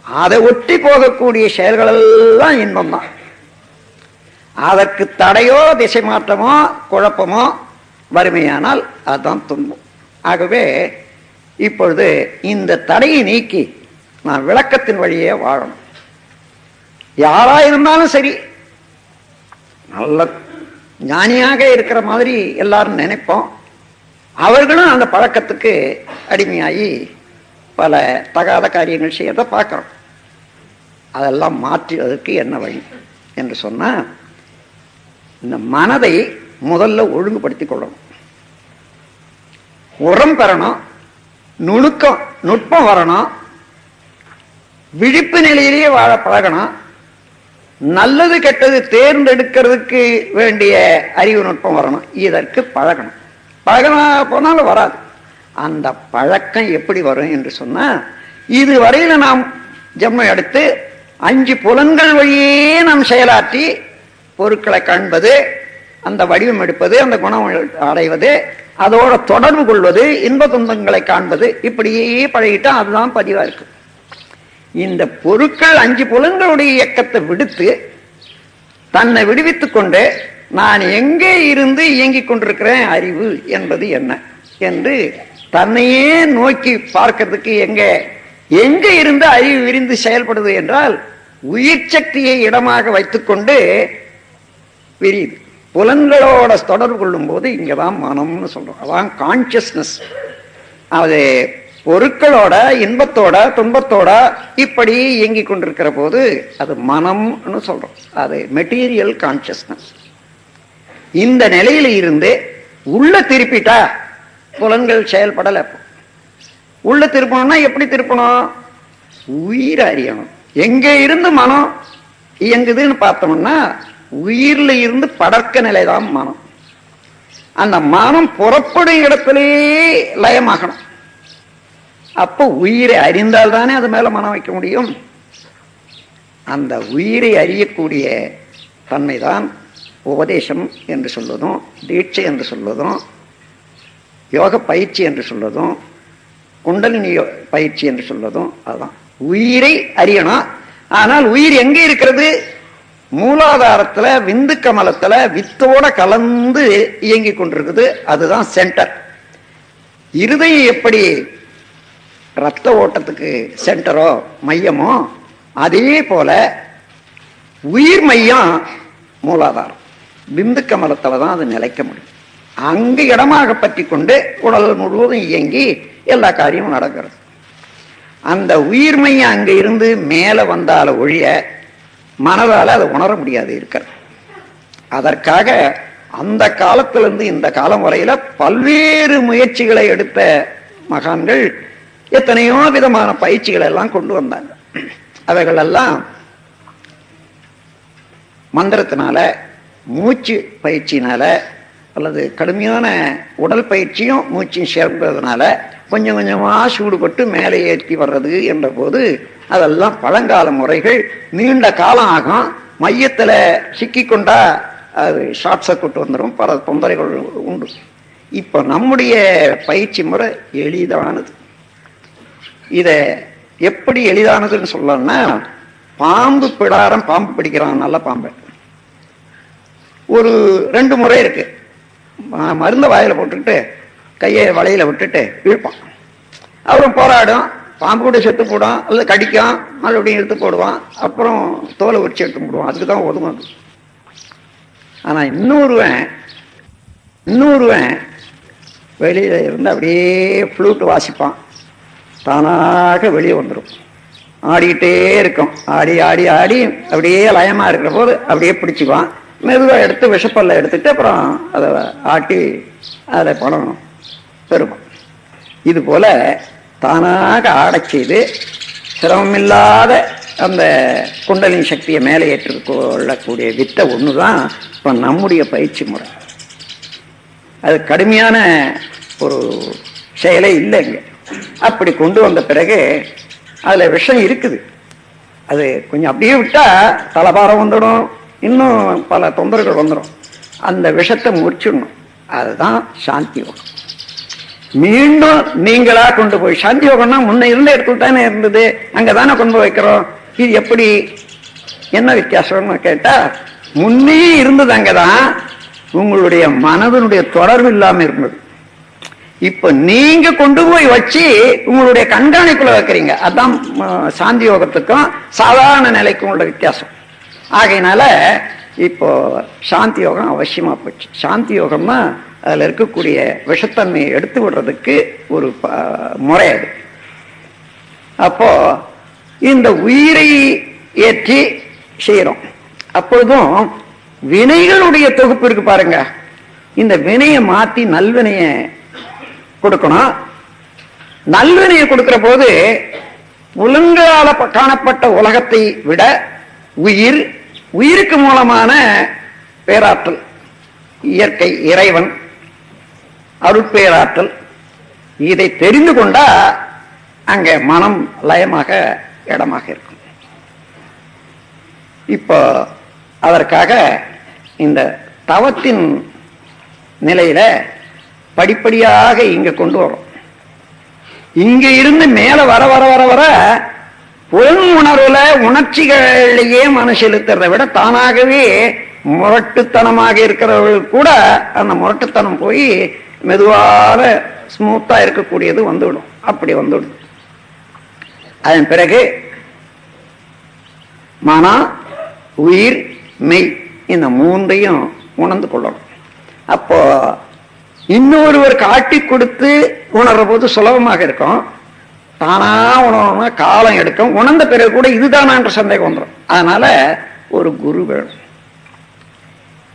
அதை ஒட்டி போகக்கூடிய செயல்கள் எல்லாம் இன்பம் தான். அதற்கு தடையோ திசை மாற்றமோ குழப்பமோ வறுமையானால் அதுதான் துன்பம். ஆகவே இப்பொழுது இந்த தடையை நீக்கி நான் விளக்கத்தின் வழியே வாழணும். யாரா இருந்தாலும் சரி, நல்ல ஞானியாக இருக்கிற மாதிரி எல்லாரும் நினைப்போம். அவர்களும் அந்த பழக்கத்துக்கு அடிமையாகி பல தகாத காரியங்கள் செய்யறத பார்க்கிறோம். அதெல்லாம் மாற்றுவதற்கு என்ன வழி என்று சொன்னா, இந்த மனதை முதல்ல ஒழுங்குபடுத்திக் கொள்ளணும். உரம் பெறணும், நுட்பம் வரணும், விழிப்பு நிலையிலேயே வாழ பழகணும். நல்லது கெட்டது தேர்ந்தெடுக்கிறதுக்கு வேண்டிய அறிவு நுட்பம் வரணும். இதற்கு பழகணும். பழகனா போனாலும் வராது. அந்த பழக்கம் எப்படி வரும் என்று சொன்னா, இது வரையில நாம் ஜென்மம் எடுத்து 5 புலன்கள் வழியே நாம் செயலாற்றி பொருட்களை காண்பது, அந்த வடிவம் எடுப்பது, அந்த குணம் அடைவது, அதோட தொடர்பு கொள்வது, இன்ப துன்பங்களை காண்பது, இப்படியே பழகிட்டா அதுதான் பதிவா இருக்கு. இந்த பொருட்கள் 5 புலன்களுடைய இயக்கத்தை விடுத்து தன்னை விடுவித்துக் கொண்டு நான் எங்கே இருந்து இயங்கிக் கொண்டிருக்கிறேன், அறிவு என்பது என்ன என்று தன்னையே நோக்கி பார்க்கிறதுக்கு எங்க இருந்து அறிவு விரிந்து செயல்படுது என்றால், உயிர் சக்தியை இடமாக வைத்துக்கொண்டு விரியுது. புலன்களோட தொடர்பு கொள்ளும் போது இங்கதான் மனம்னு சொல்றோம். அதான் கான்சியஸ்னஸ். அது பொருட்களோட இன்பத்தோட துன்பத்தோட இப்படி இயங்கிக் கொண்டிருக்கிற போது அது மனம்னு சொல்றோம். அது மெட்டீரியல் கான்சியஸ்னஸ். இந்த நிலையில இருந்து உள்ள திருப்பிட்டா புலன்கள் செயல்படல. உள்ள திருப்பணும்னா எப்படி திருப்பணும்? உயிர் அறியணும். எங்க இருந்து மனம் இயங்குதுன்னு பார்த்தோம்னா உயிர்ல இருந்து படர்க்க நிலைதான் மனம். அந்த மனம் புறப்படும் இடத்திலேயே லயமாகணும். அப்போ உயிரை அறிந்தால் தானே அது மேல மனம் வைக்க முடியும். அந்த உயிரை அறியக்கூடிய தன்மைதான் உபதேசம் என்று சொல்வதும், தீட்சை என்று சொல்வதும், யோக பயிற்சி என்று சொல்வதும், குண்டலினி பயிற்சி என்று சொல்வதும். அதுதான் உயிரை அறியணும். ஆனால் உயிர் எங்கே இருக்கிறது? மூலாதாரத்துல, விந்து கமலத்துல வித்தோட கலந்து இயங்கி கொண்டிருக்குது. அதுதான் சென்டர். இருதயம் எப்படி ரத்த ஓட்டத்துக்கு சென்டரோ மையமோ, அதே போல உயிர் மையம் மூலாதாரம், விந்து கமலத்துல தான் அது நிலைக்க முடியும். அங்கு இடமாக பற்றி கொண்டு உடல் முழுவதும் இயங்கி எல்லா காரியமும் நடக்கிறது. அந்த உயிர் மையம் அங்க இருந்து மேல வந்தால ஒழிய மனதால அதை உணர முடியாது இருக்கிறது. அதற்காக அந்த காலத்திலிருந்து இந்த காலம் வரையில பல்வேறு முயற்சிகளை எடுத்த மகான்கள் எத்தனையோ விதமான பயிற்சிகளை எல்லாம் கொண்டு வந்தாங்க. அவைகள் எல்லாம் மந்திரத்தினால, மூச்சு பயிற்சினால, அல்லது கடுமையான உடல் பயிற்சியும் மூச்சும் சேர்ந்ததுனால கொஞ்சம் கொஞ்சமா சூடுபட்டு மேலே ஏற்றி வர்றது என்ற போது அதெல்லாம் பழங்கால முறைகள். நீண்ட காலம் ஆகும். மையத்துல சிக்கிக்கொண்டா அது ஷார்ட் சர்க்யூட் வந்துடும், பல தொந்தரைகள் உண்டு. இப்ப நம்முடைய பயிற்சி முறை எளிதானது. இத எப்படி எளிதானதுன்னு சொல்லணும்னா, பாம்பு பிடாரம் பாம்பு பிடிக்கிறான், நல்ல பாம்பு. ஒரு 2 முறை இருக்கு. மருந்த வாயில போட்டுக்கிட்டு கையை வலையில விட்டுட்டு இழுப்பான். அப்புறம் போராடும், பாம்பு கூட செத்து போடும், அல்லது கடிக்கும், மறுபடியும் எடுத்து போடுவான், அப்புறம் தோலை உரிச்சு எடுத்து போடுவான். அதுக்கு தான் ஒதுங்கும். ஆனா இன்னொருவன் வெளியில இருந்து அப்படியே ஃப்ளூட் வாசிப்பான், தானாக வெளியே வந்துடும், ஆடிக்கிட்டே இருக்கும். ஆடி ஆடி ஆடி அப்படியே லயமா இருக்கிற போது அப்படியே பிடிச்சிக்குவான். மெதுவாக எடுத்து விஷப்பல்ல எடுத்துட்டு அப்புறம் அதை ஆட்டி அதில் பணம் பெறுவான். இது போல தானாக ஆடச் செய்து சிரமமில்லாத அந்த குண்டலினி சக்தியை மேலே ஏற்றுக்கொள்ளக்கூடிய வித்தை ஒண்ணுதான் இப்ப நம்முடைய பயிற்சி முறை. அது கடுமையான ஒரு செயலே இல்லைங்க. அப்படி கொண்டு வந்த பிறகு அதுல விஷம் இருக்குது. அது கொஞ்சம் அப்படியே விட்டா தலபாரம் வந்துடும், இன்னும் பல தொந்தரவுகள் வந்துடும். அந்த விஷத்தை முடிச்சிடணும். அதுதான் சாந்தி யோகம். மீண்டும் நீங்களா கொண்டு போய், சாந்தி யோகம்னா முன்ன இருந்த இடத்துல தானே இருந்தது, அங்கதானே கொண்டு போய் வைக்கிறோம். இது எப்படி, என்ன வித்தியாசம்னு கேட்டா, முன்னே இருந்தது அங்கதான், உங்களுடைய மனதனுடைய தொடர்பு இல்லாம இருந்தது. இப்ப நீங்க கொண்டு போய் வச்சு உங்களுடைய கண்காணிப்புல வைக்கிறீங்க. அதான் சாந்தி யோகத்துக்கும் சாதாரண நிலைக்கும் உள்ள வித்தியாசம். ஆகையினால இப்போ சாந்தி யோகம் அவசியமா போச்சு. சாந்தி யோகம்னா அதுல இருக்கக்கூடிய விஷத்தன்மையை எடுத்து விடுறதுக்கு ஒரு முறை அது. அப்போ இந்த உயிரை ஏற்றி செய்யறோம். அப்பொழுதும் வினைகளுடைய தொகுப்பு இருக்கு பாருங்க. இந்த வினையை மாத்தி நல்வினைய கொடுக்கணும். நல்வினையை கொடுக்கிற போது புலன்களால காணப்பட்ட உலகத்தை விட உயிருக்கு மூலமான பேராற்றல், இயற்கை, இறைவன், அருட்பேராற்றல், இதை தெரிந்து கொண்டா அங்க மனம் லயமாக இடமாக இருக்கும். இப்போ அதற்காக இந்த தவத்தின் நிலையில படிப்படியாக இங்க கொண்டு வரும். இங்க இருந்து மேல வர வர வர வர புலன் உணர்வுல உணர்ச்சிகளையே மன செலுத்துறதை விட தானாகவே முரட்டுத்தனமாக இருக்கிறவர்கள் கூட அந்த முரட்டுத்தனம் போய் மெதுவாக ஸ்மூத்தா இருக்கக்கூடியது வந்துவிடும். அப்படி வந்துவிடும். அதன் பிறகு மனம், உயிர், மெய், இந்த மூன்றையும் உணர்ந்து கொள்ளணும். அப்போ இன்னொருவர் காட்டி கொடுத்து உணர்ற போது சுலபமாக இருக்கும். தானா உணரணும்னா காலம் எடுக்கும். உணர்ந்த பிறகு கூட இதுதானான்ற சந்தேகம் வந்துடும். அதனால ஒரு குரு வேணும்.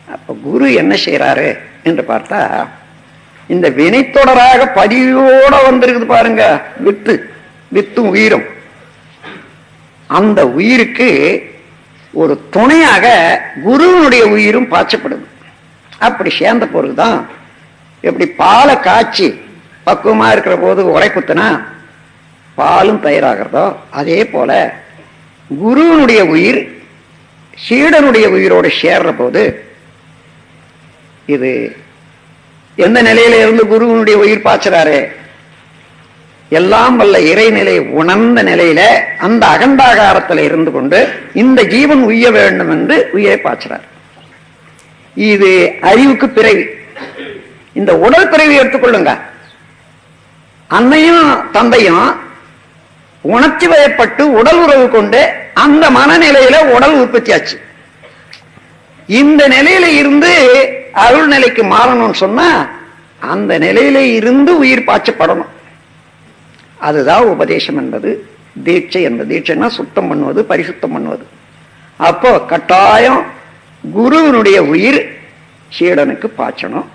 அப்ப குரு என்ன செய்யறாரு என்று பார்த்தா, இந்த வினைத்தொடராக பதிவோட வந்திருக்குது பாருங்க, வித்தும் உயிரும். அந்த உயிருக்கு ஒரு துணையாக குருவனுடைய உயிரும் பாய்ச்சப்படுது. அப்படி சேர்ந்த பொருள்தான் எப்படி பாலை காய்ச்சி பக்குவமா இருக்கிற போது உரை குத்துனா பாலும் தயாராகிறதோ, அதே போல குருவனுடைய உயிர் சீடனுடைய உயிரோடு சேர்ற போது இது எந்த நிலையில இருந்து குருவனுடைய உயிர் பாய்ச்சுறாரு? எல்லாம் வல்ல இறைநிலை உணர்ந்த நிலையில அந்த அகண்டாகாரத்தில் இருந்து கொண்டு இந்த ஜீவன் உய்ய வேண்டும் என்று உயிரை பாய்ச்சுறார். இது அறிவுக்கு பிறவி. இந்த உடல் பிறவி எடுத்துக்கொள்ளுங்க. அன்னையும் தந்தையும் உணர்ச்சி வயப்பட்டு உடல் உறவு கொண்டு அந்த மனநிலையில உடல் உற்பத்தியாச்சு. இந்த நிலையில இருந்து அருள் நிலைக்கு மாறணும்னு சொன்னா அந்த நிலையில இருந்து உயிர் பாய்ச்சப்படணும். அதுதான் உபதேசம் என்பது, தீட்சை என்பது. தீட்சைன்னா சுத்தம் பண்ணுவது, பரிசுத்தம் பண்ணுவது. அப்போ கட்டாயம் குருவினுடைய உயிர் சீடனுக்கு பாய்ச்சணும்.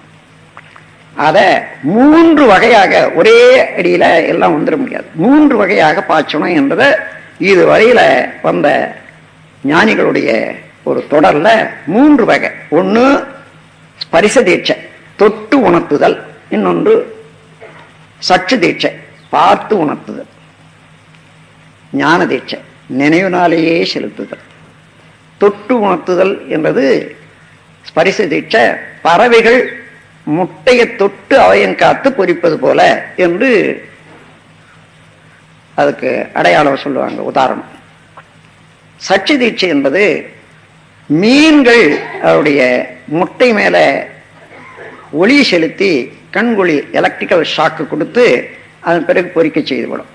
அத 3 வகையாக ஒரே அடியில எல்லாம் வந்துட முடியாது. 3 வகையாக பாய்ச்சணும் என்பதை இதுவரையில வந்த ஞானிகளுடைய ஒரு தொடர்ல 3 வகை. ஒண்ணு ஸ்பரிச தீட்சை, தொட்டு உணர்த்துதல். இன்னொன்று சற்று தீட்சை, பார்த்து உணர்த்துதல். ஞான தீட்சை, நினைவுனாலேயே செலுத்துதல். தொட்டு உணர்த்துதல் என்பது ஸ்பரிச தீட்சை. பறவைகள் முட்டையை தொட்டு அவயங்காத்து பொறிப்பது போல என்று அதுக்கு அடையாளம் சொல்லுவாங்க, உதாரணம். சட்சி தீட்சை என்பது மீன்கள் அவருடைய முட்டை மேல ஒளி செலுத்தி கண்குழி எலக்ட்ரிக்கல் ஷாக்கு கொடுத்து அதன் பிறகு பொறிக்க செய்துவிடும்.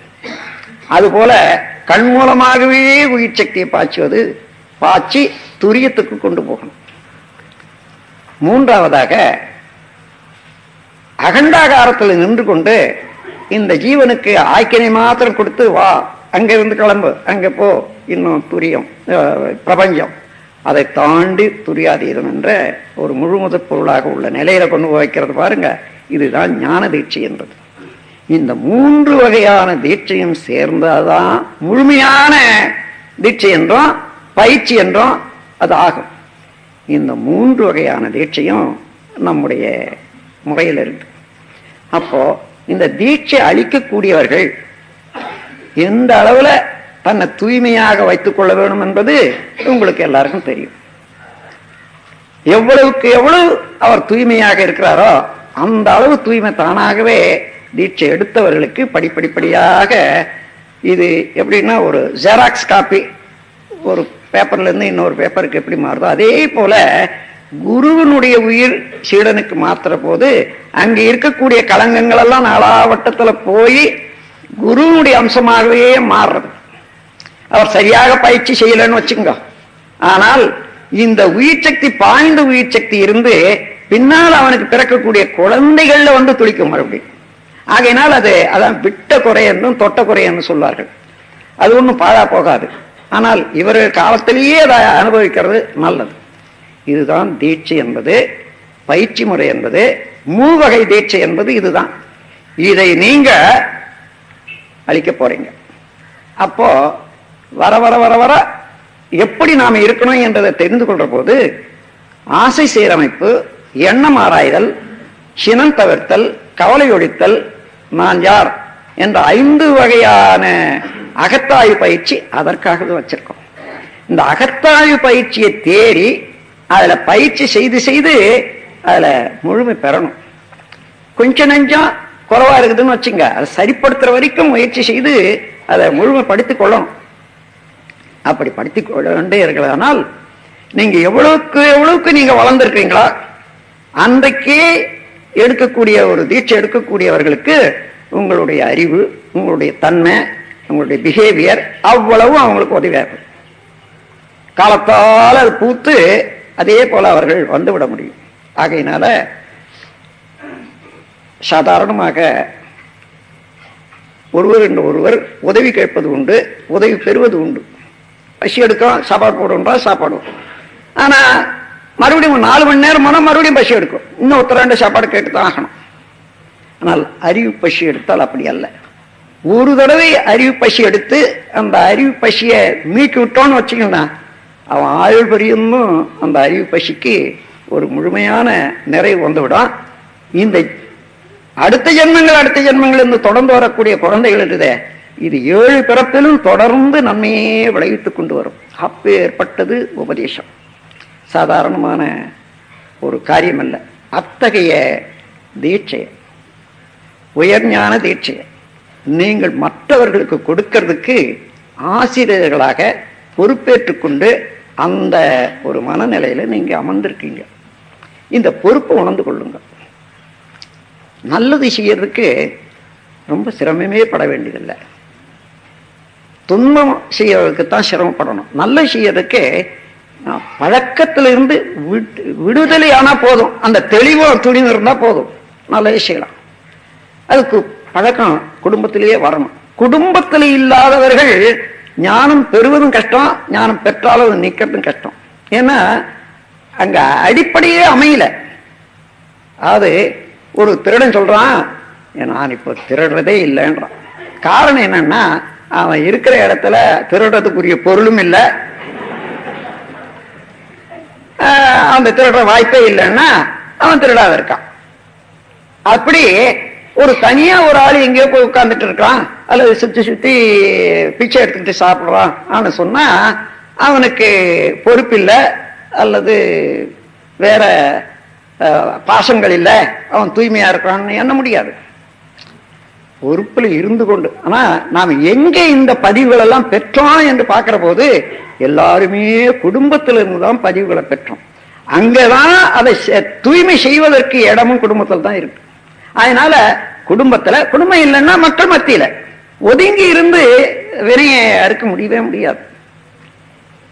அதுபோல கண் மூலமாகவே உயிர் சக்தியை பாய்ச்சி துரியத்துக்கு கொண்டு போகணும். 3ஆவதாக அகண்டாகாரத்தில் நின்று கொண்டு இந்த ஜீவனுக்கு ஆக்கினை மாத்திரம் கொடுத்து, வா அங்க இருந்து கிளம்பு, அங்க போ, இன்னும் துரியம் பிரபஞ்சம், அதை தாண்டி துரியாதீதம் என்ற ஒரு முழுமுதற் பொருளாக உள்ள நிலையில கொண்டு வைக்கிறது பாருங்க. இதுதான் ஞான தீட்சை என்பது. இந்த 3 வகையான தீட்சையும் சேர்ந்தாதான் முழுமையான தீட்சை என்றும் பயிற்சி என்றும் அது ஆகும். இந்த 3 வகையான தீட்சையும் நம்முடைய முறையில் இருக்கு. அப்போ இந்த தீட்சை அளிக்கக்கூடியவர்கள் எந்த அளவுல தன்னை தூய்மையாக வைத்துக் கொள்ள வேண்டும் என்பது உங்களுக்கு எல்லாருக்கும் தெரியும். எவ்வளவுக்கு எவ்வளவு அவர் தூய்மையாக இருக்கிறாரோ அந்த அளவு தூய்மை தானாகவே தீட்சை எடுத்தவர்களுக்கு படிப்படிப்படியாக. இது எப்படின்னா, ஒரு ஜெராக்ஸ் காப்பி ஒரு பேப்பர்ல இருந்து இன்னொரு பேப்பருக்கு எப்படி மாறுதோ அதே போல குருவனுடைய உயிர் சீடனுக்கு மாத்துற போது அங்க இருக்கக்கூடிய களங்கங்கள் எல்லாம் நாலாவட்டத்துல போய் குருவனுடைய அம்சமாகவே மாறுறது. அவர் சரியாக பயிற்சி செய்யலன்னு வச்சுங்க. ஆனால் இந்த உயிர் சக்தி, பாய்ந்த உயிர் சக்தி இருந்து பின்னால் அவனுக்கு பிறக்கக்கூடிய குழந்தைகள்ல வந்து துளிக்கும் மறுபடியும். ஆகையினால் அதான் விட்ட குறை என்றும் தொட்ட குறை என்று சொல்வார்கள். அது ஒன்றும் பாழா போகாது. ஆனால் இவர்கள் காலத்திலேயே அதை அனுபவிக்கிறது நல்லது. இதுதான் தீட்சை என்பது, பயிற்சி முறை என்பது. 3 வகை தீட்சை என்பது இதுதான். இதை நீங்க அளிக்க போறீங்க. அப்போ வர வர வர வர எப்படி நாம இருக்கணும் என்றதை தெரிந்து கொள்ற போது ஆசை சீரமைப்பு, எண்ணம் ஆராய்தல், சினம் தவிர்த்தல், கவலை ஒழித்தல், நான் யார் என்ற 5 வகையான அகத்தாய்வு பயிற்சி அதற்காக வச்சிருக்கோம். இந்த அகத்தாய்வு பயிற்சியை தேடி அதுல பயிற்சி செய்து செய்து அதுல முழுமை பெறணும். கொஞ்சம் நெஞ்சம் குறைவா இருக்குதுன்னு வச்சுங்க, அதை சரிப்படுத்துற வரைக்கும் முயற்சி செய்து அதை முழுமைப்படுத்திக் கொள்ளணும். அப்படி படுத்திக் கொண்டே இருக்கிறதுனால் நீங்க எவ்வளவுக்கு எவ்வளவுக்கு நீங்க வளர்ந்திருக்கீங்களா அன்றைக்கே எடுக்கக்கூடிய ஒரு தீட்சை எடுக்கக்கூடியவர்களுக்கு உங்களுடைய அறிவு, உங்களுடைய தன்மை, உங்களுடைய பிஹேவியர் அவ்வளவு அவங்களுக்கு உதவியாக காலத்தால் அது பூத்து அதே போல அவர்கள் வந்துவிட முடியும். ஆகையினால சாதாரணமாக ஒருவர் என்று ஒருவர் உதவி கேட்பது உண்டு, உதவி பெறுவது உண்டு. பசி எடுக்கும், சாப்பாடு போடுன்றா சாப்பாடு. ஆனா மறுபடியும் 4 மணி நேரம் போனால் மறுபடியும் பசி எடுக்கும், இன்னும் 2 சாப்பாடு கேட்டு தான் ஆகணும். ஆனால் அறிவு பசி எடுத்தால் அப்படி அல்ல. ஒரு தடவை அறிவு பசி எடுத்து அந்த அறிவு பசியை மீட்டு விட்டோன்னு வச்சுக்கோங்க, அவன் ஆயுள் பெரியும் அந்த அறிவு பசிக்கு ஒரு முழுமையான நிறைவு வந்துவிடும். இந்த அடுத்த ஜென்மங்கள் இருந்து தொடர்ந்து வரக்கூடிய குழந்தைகள் இருக்குதே, இது 7 பிறப்பிலும் தொடர்ந்து நன்மையே விளைவித்துக் கொண்டு வரும். அப்பேற்பட்டது உபதேசம். சாதாரணமான ஒரு காரியம் அல்ல. அத்தகைய தீட்சையை, உயர்ஞான தீட்சையை நீங்கள் மற்றவர்களுக்கு கொடுக்கிறதுக்கு ஆசிரியர்களாக பொறுப்பேற்றுக் கொண்டு அந்த ஒரு மனநிலையில நீங்க அமர்ந்திருக்கீங்க. இந்த பொறுப்பை உணர்ந்து கொள்ளுங்க. நல்லது செய்யறதுக்கு ரொம்ப சிரமமே பட வேண்டியதில்லை. துன்பம் செய்யறதுக்கு தான் சிரமப்படணும். நல்லது செய்யறதுக்கு பழக்கத்திலிருந்து விடுதலை ஆனா போதும். அந்த தெளிவும் துணிவு இருந்தா போதும், நல்லது செய்யலாம். அதுக்கு பழக்கம் குடும்பத்திலேயே வரணும். குடும்பத்தில் இல்லாதவர்கள் ஞானம் பெறுவதும் கஷ்டம், ஞானம் பெற்றாலும் அது நிற்கிறதும் கஷ்டம். ஏன்னா அங்க அடிப்படையே அமையல. அது ஒரு திருடன் சொல்றான், நான் இப்ப திருடுறதே இல்லைன்றான். காரணம் என்னன்னா, அவன் இருக்கிற இடத்துல திருடுறதுக்குரிய பொருளும் இல்லை, அந்த திருடுற வாய்ப்பே இல்லைன்னா அவன் திருடாத இருக்கான். அப்படி ஒரு தனியா ஒரு ஆள் எங்கேயோ போய் உட்கார்ந்துட்டு இருக்கான், அல்லது சுத்தி சுத்தி பிச்சை எடுத்துக்கிட்டு சாப்பிடுறான் சொன்னா அவனுக்கு பொறுப்பில்லை, அல்லது வேற பாசங்கள் இல்லை, அவன் தூய்மையா இருக்கிறான்னு எண்ண முடியாது. பொறுப்புல இருந்து கொண்டு. ஆனா நாம் எங்க இந்த பதிவுகள் எல்லாம் பெற்றோம் என்று பார்க்கிற போது எல்லாருமே குடும்பத்தில இருந்துதான் பதிவுகளை பெற்றோம். அங்கதான் அதை தூய்மை செய்வதற்கு இடமும் குடும்பத்தில் தான் இருக்கு. அதனால குடும்பத்துல, குடும்பம் இல்லைன்னா மக்கள் மத்தியில ஒதுங்கி இருந்து வினையை அறுக்க முடியவே முடியாது.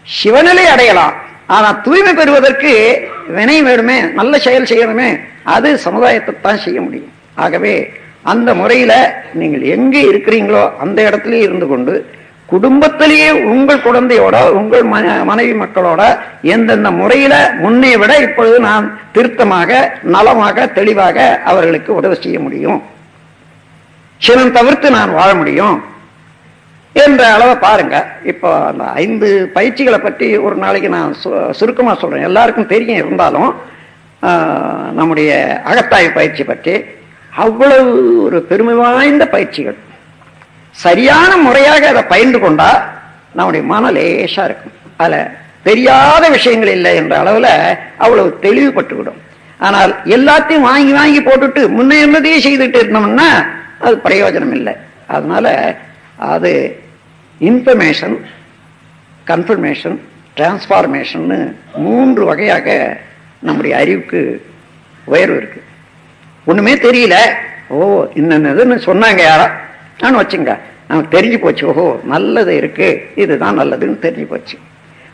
சிவநிலை அடையலாம், ஆனா தூய்மை பெறுவதற்கு வினை வேணுமே, நல்ல செயல் செய்யணுமே, அது சமுதாயத்தை தான் செய்ய முடியும். ஆகவே அந்த முறையில நீங்கள் எங்க இருக்கிறீங்களோ அந்த இடத்திலே இருந்து கொண்டு குடும்பத்திலேயே உங்கள் குழந்தையோட, உங்கள் மனைவி மக்களோட எந்தெந்த முறையில முன்னே விட இப்பொழுது நான் திருத்தமாக, நலமாக, தெளிவாக அவர்களுக்கு உதவி செய்ய முடியும், சினம் தவிர்த்து நான் வாழ முடியும் என்ற அளவை பாருங்க. இப்போ அந்த 5 பயிற்சிகளை பற்றி ஒரு நாளைக்கு நான் சுருக்கமா சொல்றேன். எல்லாருக்கும் தெரியும், இருந்தாலும் நம்முடைய அகத்தாய்வு பயிற்சி பற்றி அவ்வளவு ஒரு பெருமை வாய்ந்த பயிற்சிகள். சரியான முறையாக அதை பயின்று கொண்டா நம்முடைய மன லேசா இருக்கும். அதுல தெரியாத விஷயங்கள் இல்லை என்ற அளவுல அவ்வளவு தெளிவுபட்டுவிடும். ஆனால் எல்லாத்தையும் வாங்கி வாங்கி போட்டுட்டு முன்னே இருந்ததையே செய்துட்டு இருந்தோம்னா அது பிரயோஜனம் இல்லை. அதனால அது இன்ஃபர்மேஷன், கன்ஃபர்மேஷன், டிரான்ஸ்பார்மேஷன் 3 வகையாக நம்முடைய அறிவுக்கு உயர்வு இருக்கு. ஒண்ணுமே தெரியல, ஓ இன்னதுன்னு சொன்னாங்க யாரா நான் வச்சுங்க, நமக்கு தெரிஞ்சு போச்சு, ஓஹோ நல்லது இருக்கு, இதுதான் நல்லதுன்னு தெரிஞ்சு போச்சு.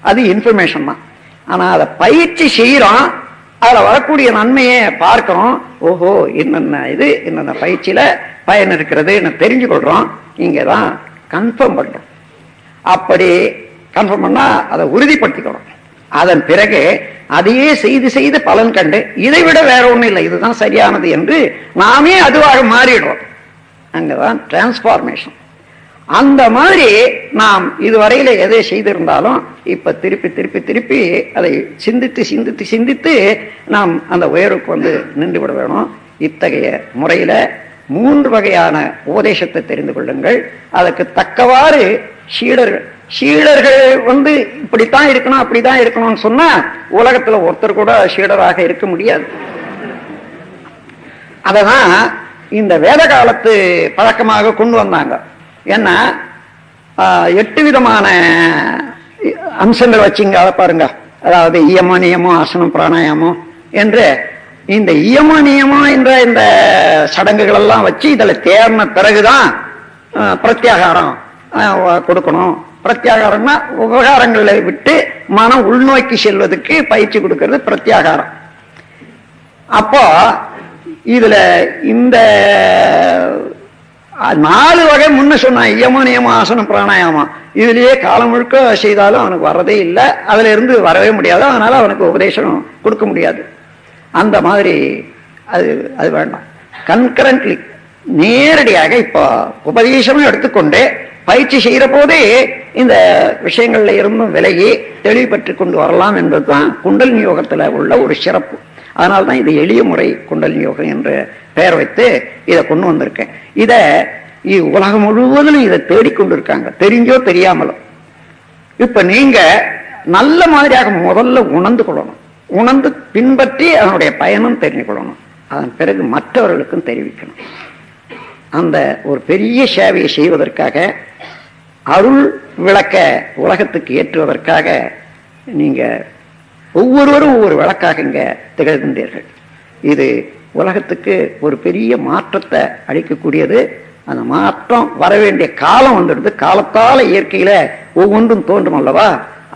அது இன்ஃபர்மேஷன் தான். ஆனா அதை பயிற்சி செய்யறோம், அதுல வரக்கூடிய நன்மையை பார்க்கிறோம், ஓஹோ என்னென்ன இது என்னென்ன பயிற்சியில பயன் இருக்கிறது தெரிஞ்சு கொள்றோம். இங்கதான் கன்ஃபார்ம் பண்றோம். அப்படி கன்ஃபார்ம் பண்ணா அதை உறுதிப்படுத்திக்கிறோம். அதன் பிறகு அதையே செய்து செய்து பலன் கண்டு இதை விட வேற ஒண்ணும் இல்லை, இதுதான் சரியானது என்று நாமே அதுவாக மாறிடுறோம். அங்கதான் டிரான்ஸ்பார்மேஷன். அந்த மாதிரி நாம் இதுவரையில எதை செய்திருந்தாலும் இப்ப திருப்பி திருப்பி திருப்பி அதை சிந்தித்து சிந்தித்து சிந்தித்து நாம் அந்த உயர்வுக்கு வந்து நின்று விட வேணும். இத்தகைய முறையில 3 வகையான உபதேசத்தை தெரிந்து கொள்ளுங்கள். அதற்கு தக்கவாறு சீடர்கள் வந்து இப்படித்தான் இருக்கணும் அப்படித்தான் இருக்கணும்னு சொன்னா உலகத்துல ஒருத்தர் கூட சீடராக இருக்க முடியாது. அததான் இந்த வேத காலத்து பழக்கமாக கொண்டு வந்தாங்க. ஏன்னா 8 விதமான அம்சங்கள் வச்சுங்க, அதை பாருங்க. அதாவது இயம நியமம், ஆசனம், பிராணாயாமம் என்று இந்த இயம நியமம் என்ற இந்த சடங்குகள் எல்லாம் வச்சு இதுல தேர்ன பிறகுதான் பிரத்யாகாரம் கொடுக்கணும். பிரத்யாகாரம்னா உபகாரங்களை விட்டு மனம் உள்நோக்கி செல்வதற்கு பயிற்சி கொடுக்கிறது பிரத்யாகாரம். அப்போ இதுல இந்த 4 வகை முன்ன சொன்ன இயம நியம ஆசனம் பிராணாயாமம் இதுலயே காலம் முழுக்க செய்தாலும் அவனுக்கு வர்றதே இல்லை, அதுல இருந்து வரவே முடியாது. அதனால அவனுக்கு உபதேசம் கொடுக்க முடியாது. அந்த மாதிரி அது வேண்டாம். கன்கரண்ட்லி நேரடியாக இப்போ உபதேசமும் எடுத்துக்கொண்டு பயிற்சி செய்யற போதே இந்த விஷயங்கள்ல இருந்தும் விலகி தெளிவு பெற்று கொண்டு வரலாம் என்பதுதான் குண்டலினி யோகத்துல உள்ள ஒரு சிறப்பு. அதனால்தான் இது எளிய முறை குண்டலினி யோகம் என்று பெயர் வைத்து இதை கொண்டு வந்திருக்கேன். இத உலகம் முழுவதிலும் இதை தேடிக்கொண்டிருக்காங்க, தெரிஞ்சோ தெரியாமலோ. இப்ப நீங்க நல்ல மாதிரியாக முதல்ல உணர்ந்து கொள்ளணும், உணர்ந்து பின்பற்றி அதனுடைய பயனும் தெரிஞ்சு கொள்ளணும், அதன் பிறகு மற்றவர்களுக்கும் தெரிவிக்கணும். அந்த ஒரு பெரிய சேவையை செய்வதற்காக, அருள் விளக்க உலகத்துக்கு ஏற்றுவதற்காக நீங்க ஒவ்வொருவரும் ஒவ்வொரு விளக்காக இங்க திகழ்கின்றீர்கள். இது உலகத்துக்கு ஒரு பெரிய மாற்றத்தை அளிக்கக்கூடியது. அந்த மாற்றம் வர வேண்டிய காலம் வந்துடுது. காலத்தால இயற்கையில ஒவ்வொன்றும் தோன்றும் அல்லவா,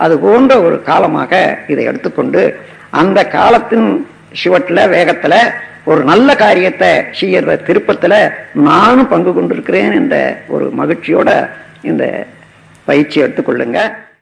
அது போன்ற ஒரு காலமாக இதை எடுத்துக்கொண்டு அந்த காலத்தின் சிவட்டுல வேகத்துல ஒரு நல்ல காரியத்தை செய்யற திருப்பத்துல நானும் பங்கு கொண்டிருக்கிறேன் என்ற ஒரு மகிழ்ச்சியோட இந்த பயிற்சி எடுத்துக்கொள்ளுங்க.